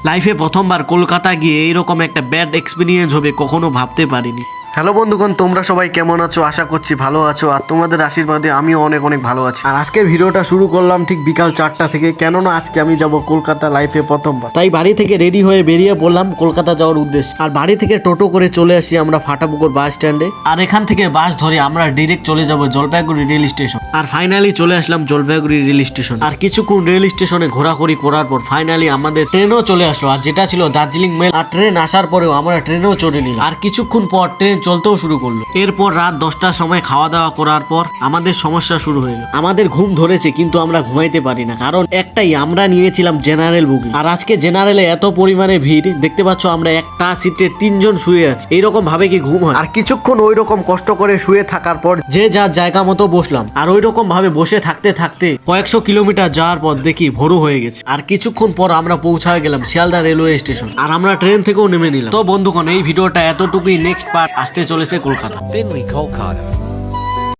লাইফে প্রথমবার কলকাতা গিয়ে এইরকম একটা ব্যাড এক্সপিরিয়েন্স হবে কখনো ভাবতে পারিনি। হ্যালো বন্ধুগণ, তোমরা সবাই কেমন আছো? আশা করছি ভালো আছো, আর তোমাদের আশীর্বাদে আমিও অনেক অনেক ভালো আছি। আর আজকের ভিডিওটা শুরু করলাম ঠিক বিকাল 4টা থেকে, কেননা আজকে আমি যাব কলকাতা লাইফে প্রথমবার। তাই বাড়ি থেকে রেডি হয়ে বেরিয়ে পড়লাম কলকাতা যাওয়ার উদ্দেশ্যে। আর বাড়ি থেকে টোটো করে চলে আসি আমরা ফাটাপুকুর বাস স্ট্যান্ডে। আর এখান থেকে বাস ধরে আমরা ডিরেক্ট চলে যাব জলপাইগুড়ি রেল স্টেশন। আর ফাইনালি চলে আসলাম জলপাইগুড়ি রেল স্টেশন। আর কিছুক্ষণ রেল স্টেশনে ঘোরাঘুরি করার পর ফাইনালি আমাদের ট্রেনও চলে আসলো, আর যেটা ছিল দার্জিলিং মেল। আর ট্রেন আসার পরেও আমরা ট্রেনেও চড়ে নিলাম। আর কিছুক্ষণ পর ট্রেন চলতেও শুরু করলো। এরপর রাত 10টার সময় খাওয়া দাওয়া করার পর আমাদের সমস্যা শুরু হলো। আমাদের ঘুম ধরেছে কিন্তু আমরা ঘুমাইতে পারি না, কারণ একটাই, আমরা নিয়েছিলাম জেনারেল বুকিং। আর আজকে জেনারেলে এত পরিমাণে ভিড়, দেখতে পাচ্ছ আমরা একটা সিটে 3 জন শুয়ে আছি। এইরকম ভাবে কি ঘুম হয়? আর কিছুক্ষণ ওই রকম কষ্ট করে শুয়ে থাকার পর যে যার জায়গা মতো বসলাম। আর ওই রকম ভাবে বসে থাকতে থাকতে কয়েকশো কিলোমিটার যাওয়ার পর দেখি ভোরও হয়ে গেছে। আর কিছুক্ষণ পর আমরা পৌঁছায় গেলাম শিয়ালদা রেলওয়ে স্টেশন। আর আমরা ট্রেন থেকেও নেমে নিলাম। তো বন্ধুগণ, এই ভিডিওটা এতটুকুই। নেক্সট পার্ট আসতে চলেছে কলকাতা। Finley, Kolkata.